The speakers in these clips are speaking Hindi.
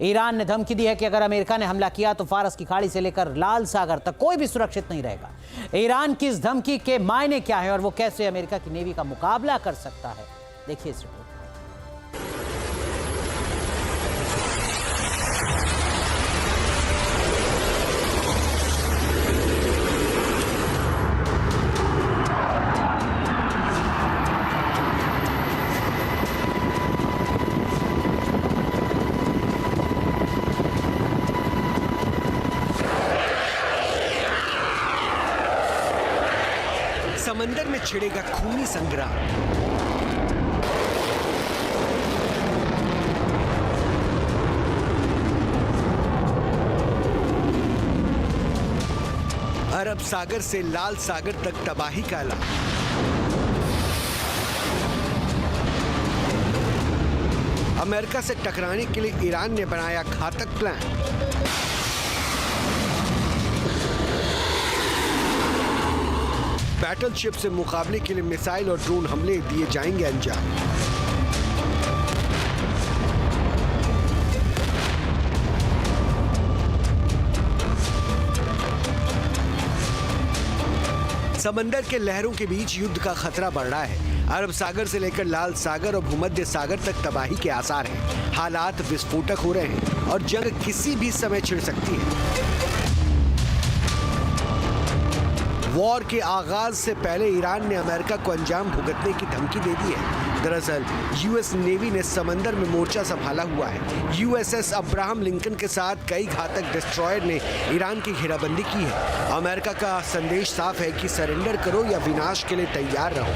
ईरान ने धमकी दी है कि अगर अमेरिका ने हमला किया तो फारस की खाड़ी से लेकर लाल सागर तक कोई भी सुरक्षित नहीं रहेगा। ईरान की इस धमकी के मायने क्या है और वो कैसे अमेरिका की नेवी का मुकाबला कर सकता है, देखिए इस रिपोर्ट। समंदर में छिड़ेगा खूनी संग्राम। अरब सागर से लाल सागर तक तबाही का ऐलान। अमेरिका से टकराने के लिए ईरान ने बनाया घातक प्लान। बैटलशिप से मुकाबले के लिए मिसाइल और ड्रोन हमले दिए जाएंगे अंजाम। समंदर के लहरों के बीच युद्ध का खतरा बढ़ रहा है। अरब सागर से लेकर लाल सागर और भूमध्य सागर तक तबाही के आसार हैं। हालात विस्फोटक हो रहे हैं और जंग किसी भी समय छिड़ सकती है। वॉर के आगाज से पहले ईरान ने अमेरिका को अंजाम भुगतने की धमकी दे दी है। दरअसल यूएस नेवी ने समंदर में मोर्चा संभाला हुआ है। यूएसएस अब्राहम लिंकन के साथ कई घातक डिस्ट्रॉयर ने ईरान की घेराबंदी की है। अमेरिका का संदेश साफ है कि सरेंडर करो या विनाश के लिए तैयार रहो।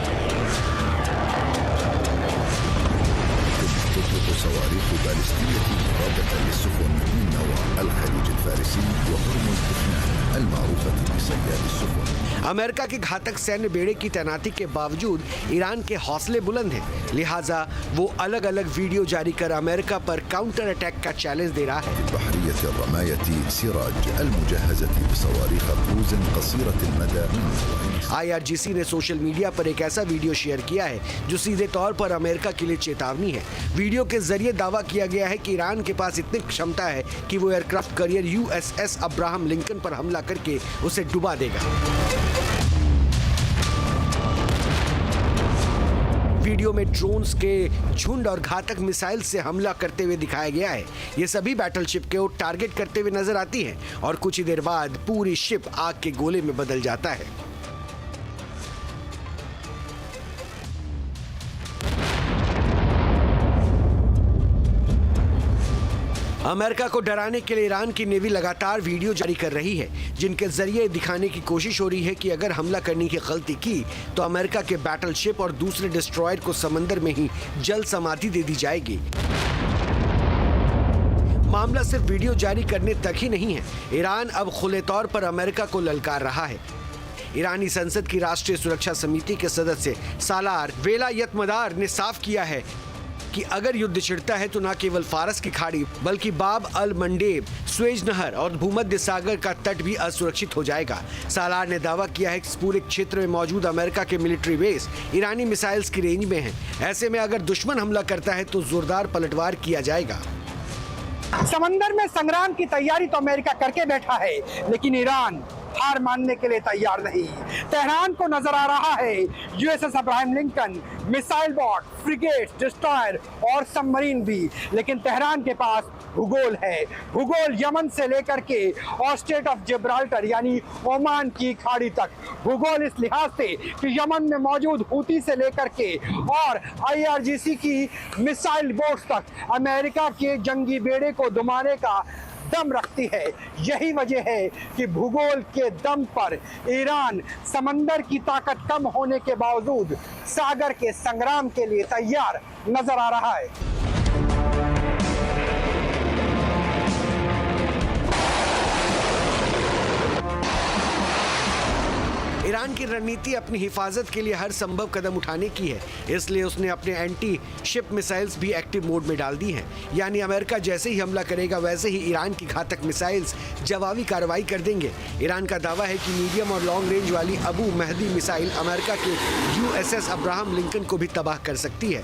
अमेरिका के घातक सैन्य बेड़े की तैनाती के बावजूद ईरान के हौसले बुलंद हैं, लिहाजा वो अलग अलग वीडियो जारी कर अमेरिका पर काउंटर अटैक का चैलेंज दे रहा है। IRGC ने सोशल मीडिया पर एक ऐसा वीडियो शेयर किया है जो सीधे तौर पर अमेरिका के लिए चेतावनी है। वीडियो के जरिए दावा किया गया है कि ईरान के पास इतनी क्षमता है कि वो aircraft carrier USS Abraham Lincoln पर हमला करके उसे डुबा देगा। वीडियो में ड्रोन्स के झुंड और घातक मिसाइल से हमला करते हुए दिखाया गया है। ये सभी बैटलशिप को टारगेट करते हुए नजर आती हैं और कुछ ही देर बाद पूरी शिप आग के गोले में बदल जाता है। अमेरिका को डराने के लिए ईरान की नेवी लगातार वीडियो जारी कर रही है, जिनके जरिए दिखाने की कोशिश हो रही है कि अगर हमला करने की गलती की तो अमेरिका के बैटलशिप और दूसरे डिस्ट्रॉयर को समंदर में ही जल समाधि दे दी जाएगी। मामला सिर्फ वीडियो जारी करने तक ही नहीं है। ईरान अब खुले तौर पर अमेरिका को ललकार रहा है। ईरानी संसद की राष्ट्रीय सुरक्षा समिति के सदस्य सालार वेलायतमदार ने साफ किया है कि अगर युद्ध छिड़ता है तो न केवल फारस की खाड़ी बल्कि बाब अल मंडेब, स्वेज नहर और भूमध्य सागर का तट भी असुरक्षित हो जाएगा। सालार ने दावा किया है कि इस पूरे क्षेत्र में मौजूद अमेरिका के मिलिट्री बेस ईरानी मिसाइल्स की रेंज में हैं। ऐसे में अगर दुश्मन हमला करता है तो जोरदार पलटवार किया जाएगा। समंदर में संग्राम की तैयारी तो अमेरिका करके बैठा है, लेकिन ईरान हार मानने के लिए तैयार नहीं। तेहरान को नजर आ रहा है USS Abraham Lincoln, missile boat, frigate, destroyer और सबमरीन भी, लेकिन तेहरान के पास भूगोल है। भूगोल यमन से लेकर के और स्टेट ऑफ जिब्राल्टर यानी ओमान की खाड़ी तक। भूगोल इस लिहाज से कि यमन में मौजूद हूती से लेकर के और IRGC की मिसाइल बोट्स तक अमेरिका के जंगी बेड़े को दुमाने का दम रखती है। यही वजह है कि भूगोल के दम पर ईरान समंदर की ताकत कम होने के बावजूद सागर के संग्राम के लिए तैयार नजर आ रहा है। ईरान की रणनीति अपनी हिफाजत के लिए हर संभव कदम उठाने की है, इसलिए उसने अपने एंटी शिप मिसाइल्स भी एक्टिव मोड में डाल दी हैं। यानी अमेरिका जैसे ही हमला करेगा वैसे ही ईरान की घातक मिसाइल्स जवाबी कार्रवाई कर देंगे। ईरान का दावा है कि मीडियम और लॉन्ग रेंज वाली अबू महदी मिसाइल अमेरिका के USS अब्राहम लिंकन को भी तबाह कर सकती है।